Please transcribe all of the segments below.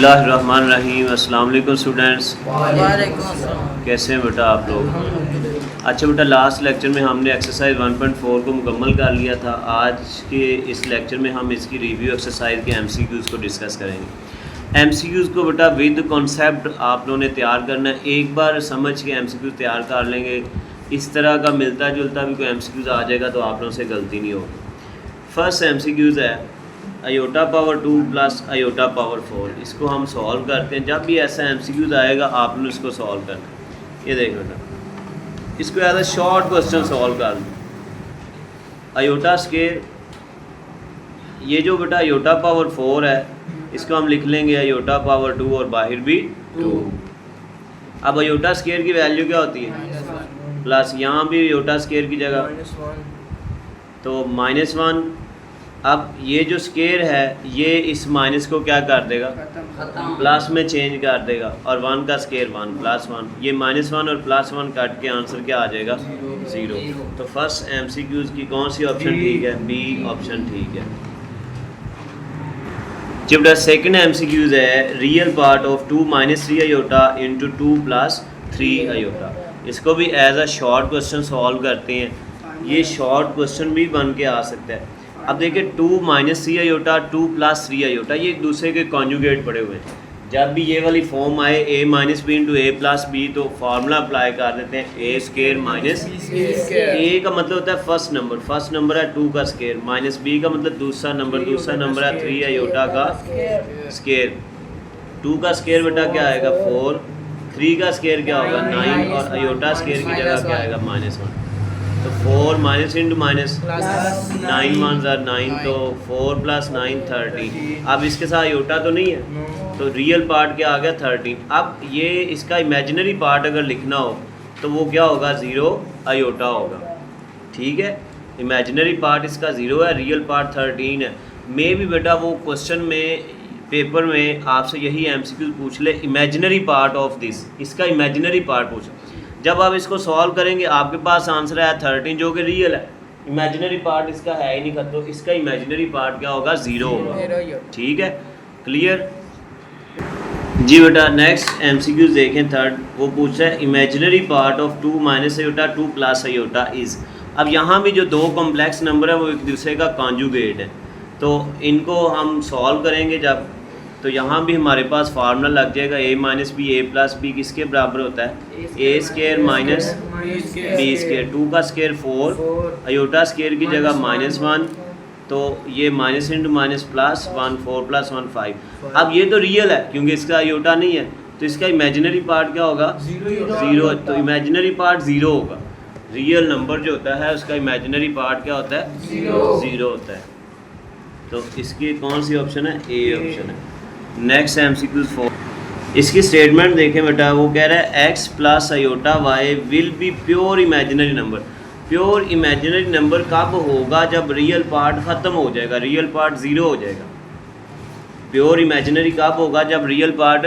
बिस्मिल्लाहिर्रहमानिर्रहीम। अस्सलाम वालेकुम स्टूडेंट्स, वालेकुम अस्सलाम। कैसे हैं बेटा आप लोग? अच्छा बेटा, लास्ट लेक्चर में हमने एक्सरसाइज 1.4 को मुकम्मल कर लिया था। आज के इस लेक्चर में हम इसकी रिव्यू एक्सरसाइज के एमसीक्यूज़ को डिस्कस करेंगे। एमसीक्यूज़ को बेटा विद कॉन्सेप्ट आप लोगों ने तैयार करना है। एक बार समझ के एमसीक्यूज़ तैयार कर लेंगे, इस तरह का मिलता जुलता भी कोई एमसीक्यूज़ आ जाएगा तो आप लोगों से गलती नहीं होगी। फर्स्ट एमसीक्यूज़ है iota power 2 plus iota power 4। इसको हम सॉल्व करते हैं। जब भी ऐसा एमसीक्यूज़ आएगा आपने उसको सॉल्व करना है। ये देख बेटा, इसको as a short question solve कर लो। आयोटा स्केयर, ये जो बेटा आयोटा पावर 4 है इसको हम लिख लेंगे आयोटा पावर 2 और बाहर भी 2। अब आयोटा स्केयर की वैल्यू क्या होती है? प्लस, यहाँ भी आयोटा स्केयर की जगह तो -1। अब ये जो स्केयर है ये इस माइनस को क्या कर देगा? प्लस में चेंज कर देगा। और 1 का स्केयर 1 प्लस 1, ये -1 और +1 कट के आंसर क्या आ जाएगा? 0। तो फर्स्ट एमसीक्यूज़ की कौन सी ऑप्शन ठीक है? बी ऑप्शन ठीक है। जब सेकंड एमसीक्यूज़ है real part of 2 - 3 iota into 2 + 3 iota. इसको भी as a short question solve करते हैं। ये शॉर्ट क्वेश्चन भी बन के आ सकता है। अब देखिए 2 - 3 आयोटा 2 + 3 आयोटा, ये एक दूसरे के कॉन्जुगेट पड़े हुए हैं। जब भी ये वाली फॉर्म आए a - b into a + b तो फार्मूला अप्लाई कर देते हैं a स्केयर माइनस a का मतलब होता है फर्स्ट नंबर है 2 का स्केयर, माइनस b का मतलब दूसरा नंबर है 3 आयोटा का स्केयर। 2 का स्केयर बेटा क्या आएगा? 4। 3 का स्केयर क्या होगा? 9। और आयोटा स्केयर की जगह क्या आएगा? -1। तो 4 माइनस इंटू माइनस 9 × 1 = 9, तो 4 + 9 30। अब इसके साथ आयोटा तो नहीं है तो रियल पार्ट क्या आ गया? 13। अब ये इसका इमेजिनरी पार्ट अगर लिखना हो तो वो क्या होगा? 0 आयोटा होगा। ठीक है, इमेजिनरी पार्ट इसका 0 है, रियल पार्ट 13 है। मे भी बेटा वो क्वेश्चन में पेपर में आपसे यही एमसीक्यू पूछ ले, इमेजिनरी पार्ट ऑफ दिस, इसका इमेजिनरी पार्ट पूछ। जब आप इसको सॉल्व करेंगे आपके पास आंसर है 13 जो कि रियल है, इमेजिनरी पार्ट इसका है ही नहीं, तो इसका इमेजिनरी पार्ट क्या होगा? 0 होगा। ठीक है, क्लियर जी बेटा। नेक्स्ट एमसीक्यूज देखें थर्ड, वो पूछा है imaginary part of 2 - iota 2 + iota is. अब यहाँ भी जो दो कॉम्प्लेक्स नंबर है वो एक दूसरे का कॉन्जुगेट है, तो इनको हम सॉल्व करेंगे जब, तो यहाँ भी हमारे पास फार्मूला लग जाएगा a - b a + b किसके बराबर होता है? a square minus b square. 2 का स्केयर 4, आयोटा स्केयर की जगह -1, तो ये माइनस इंटू माइनस +1, 4 + 1 5। अब ये तो रियल है क्योंकि इसका आयोटा नहीं है, तो इसका इमेजिनरी पार्ट क्या होगा? 0। तो इमेजिनरी पार्ट 0 होगा। रियल नंबर जो होता है उसका इमेजिनरी पार्ट क्या होता है? 0 होता है। तो इसकी कौन सी ऑप्शन है? ए ऑप्शन है। नेक्स्ट एमसीक्यू 4, इसकी स्टेटमेंट देखें बेटा, वो कह रहा है x + iota y will be pure imaginary number. Pure imaginary number कब होगा? जब रियल पार्ट ख़त्म हो जाएगा, रियल पार्ट 0 हो जाएगा। प्योर इमेजिनरी कब होगा? जब रियल पार्ट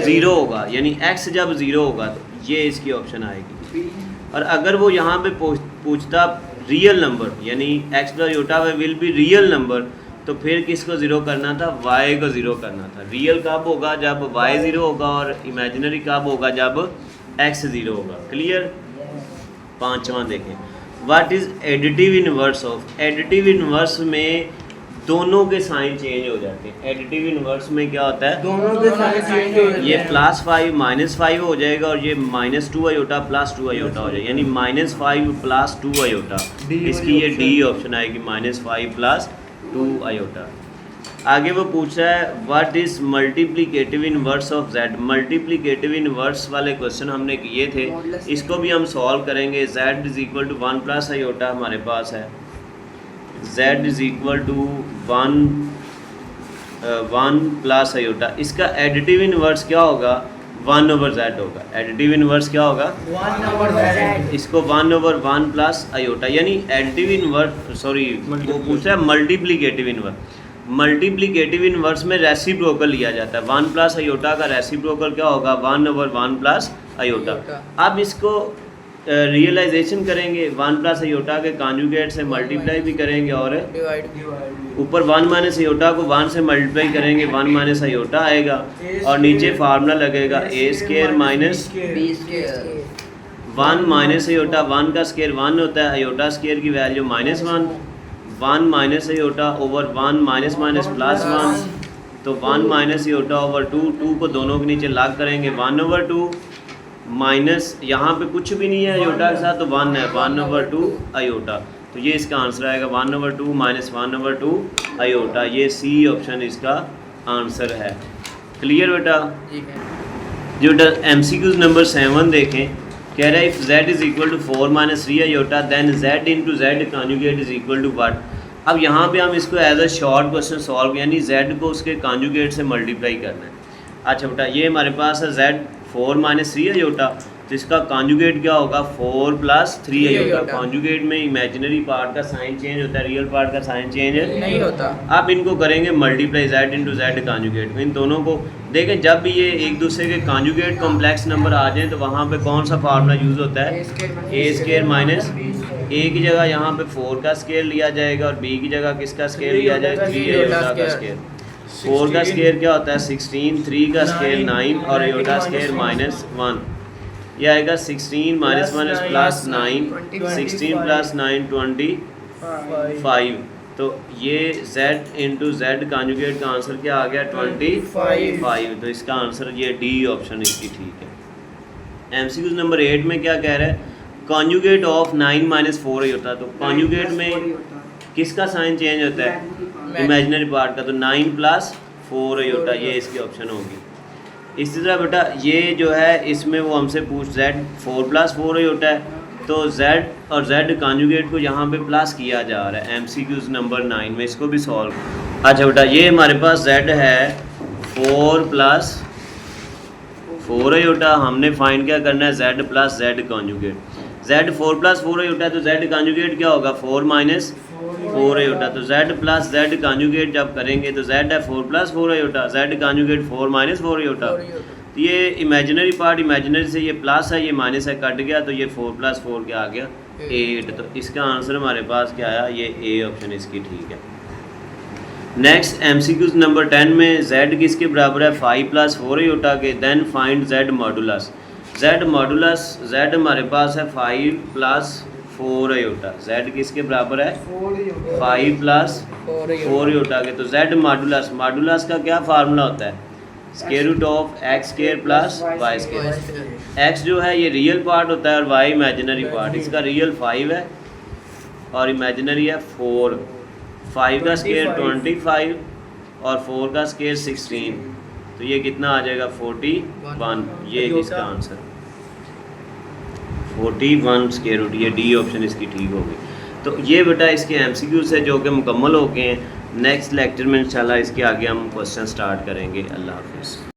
0 होगा, यानी x जब 0 होगा, तो ये इसकी ऑप्शन आएगी। और अगर वो यहाँ पे पूछता रियल नंबर, यानी x + iota y will be real number, तो फिर किसको 0 करना था? y को 0 करना था। रियल कब होगा? जब y 0 होगा, और इमेजिनरी कब होगा? जब x 0 होगा। क्लियर। पांचवा देखें, what is additive inverse of. Additive inverse में दोनों के साइन चेंज हो जाते हैं। एडिटिव इनवर्स में क्या होता है? दोनों के साइन चेंज हो जाते हैं। ये +5 - 5 हो जाएगा और ये -2 आयोटा +2 आयोटा हो जाएगा, यानी -5 + 2 आयोटा। इसकी ये डी ऑप्शन आएगी, -5 + 2 आयोटा। आगे वो पूछा है what is multiplicative inverse of z। Multiplicative inverse वाले क्वेश्चन हमने किए थे, इसको भी हम सॉल्व करेंगे। z = 1 + आयोटा हमारे पास है, z = 1 + आयोटा। इसका एडिटिव इनवर्स क्या होगा? 1/z होगा। एडिटिव इनवर्स क्या होगा? 1/z। इसको 1/1 + आयोटा, यानी एडिटिव इनवर्स, सॉरी वो पूछा है मल्टीप्लिकेटिव इनवर्स। मल्टीप्लिकेटिव इनवर्स में रेसिप्रोकल लिया जाता है। 1 + आयोटा का रेसिप्रोकल क्या होगा? 1/1 + आयोटा। अब इसको रियलाइजेशन करेंगे 1 प्लस आयोटा के कॉन्जुगेट से मल्टीप्लाई भी करेंगे और डिवाइड ऊपर 1 माइनस आयोटा को 1 से मल्टीप्लाई करेंगे 1 माइनस आयोटा आएगा और नीचे फार्मूला लगेगा A square minus B square 1 minus iota 1 का स्केयर 1 होता है, आयोटा स्केयर की value -1, 1 minus iota over 1 minus minus plus 1, तो 1 माइनस आयोटा ओवर 2, 2 को दोनों के नीचे लाग करेंगे 1/2 माइनस यहाँ पे कुछ भी नहीं है आयोटा के साथ तो 1 है 1/2 आयोटा, तो ये इसका आंसर आएगा 1/2 माइनस 1/2 आयोटा। ये सी ऑप्शन इसका आंसर है। क्लियर बेटा? जी है जो MCQ नंबर 7 देखें, कह रहा है if z is equal to 4 minus 3 iota then z into z conjugate is equal to what. अब यहाँ पे हम इसको as a short question solve, यानी z को उसके कॉन्जुगेट से मल्टीप्लाई करना है। अच्छा बेटा, ये हमारे पास है z 4 माइनस 3 आयोटा, तो इसका कॉन्जुगेट क्या होगा 4 प्लस 3 आयोटा। कॉन्जुगेट में इमेजिनरी पार्ट का साइन चेंज होता है, रियल पार्ट का साइन चेंज नहीं होता। अब इनको करेंगे multiply z into z conjugate में। इन दोनों को देखें, जब भी ये एक दूसरे के कॉन्जुगेट कॉम्प्लेक्स नंबर आ जाएँ तो वहाँ पे कौन सा फार्मूला यूज़ होता है, ए स्केयर माइनस ए की जगह यहाँ पे 4 का स्केयर लिया जाएगा और बी की जगह किसका स्केयर लिया जाएगा 3 आयोटा का स्केयर। 4 का स्केयर क्या होता है 16, 3 का स्केयर 9 और आयोटा स्केयर -1। ये आएगा 16 माइनस माइनस प्लस 9, 16 प्लस 9 25। तो ये z इंटू जेड कॉन्जुगेट का आंसर क्या आ गया 25। तो इसका आंसर ये डी ऑप्शन इसकी ठीक है। MCQ नंबर 8 में क्या कह रहा है, कॉन्जुगेट ऑफ 9 माइनस 4 आयोटा। तो कॉन्जुगेट में किसका साइन चेंज होता है, इमेजिनरी पार्ट का, तो 9 प्लस 4 आयोटा, ये इसकी ऑप्शन होगी। इसी तरह बेटा ये जो है इसमें वो हमसे पूछ z 4 प्लस 4 आयोटा है, तो z और z कॉन्जुगेट को यहाँ पे प्लस किया जा रहा है MCQ नंबर 9 में, इसको भी सॉल्व। अच्छा बेटा, ये हमारे पास z है 4 प्लस 4 आयोटा, हमने फाइंड क्या करना है z plus z conjugate. z 4 plus 4 iota है तो z कॉन्जुगेट क्या होगा 4 माइनस 4 आयोटा, तो z प्लस z कॉन्जुगेट जब करेंगे तो z है 4 plus 4 iota, z conjugate 4 minus 4 iota. तो ये इमेजिनरी पार्ट, इमेजिनरी से ये प्लस है ये माइनस है, कट गया तो ये 4 प्लस 4 क्या आ गया 8। तो इसका आंसर हमारे पास क्या आया, ये ए ऑप्शन इसकी ठीक है। नेक्स्ट MCQ नंबर 10 में z किसके बराबर है 5 प्लस 4 आयोटा के, then find z modulus. z modulus z हमारे पास है 5 प्लस 4 आयोटा, z किसके बराबर है 5 प्लस 4 आयोटा के, तो z मॉडुलस, मॉडुलस का क्या फार्मूला होता है square root of x square plus y square. x जो है ये रियल पार्ट होता है और y इमेजिनरी पार्ट, इसका रियल 5 है और इमेजिनरी है 4। 5 का स्क्वायर 25 और 4 का स्क्वायर 16, तो ये कितना आ जाएगा 41। ये इसका आंसर 41 स्क्वायर रूट, ये डी ऑप्शन इसकी ठीक होगी। तो ये बेटा इसके MCQ से जो कि मुकम्मल हो गए हैं। नेक्स्ट लेक्चर में इंशाल्लाह इसके आगे हम क्वेश्चन स्टार्ट करेंगे। अल्लाह हाफिज़।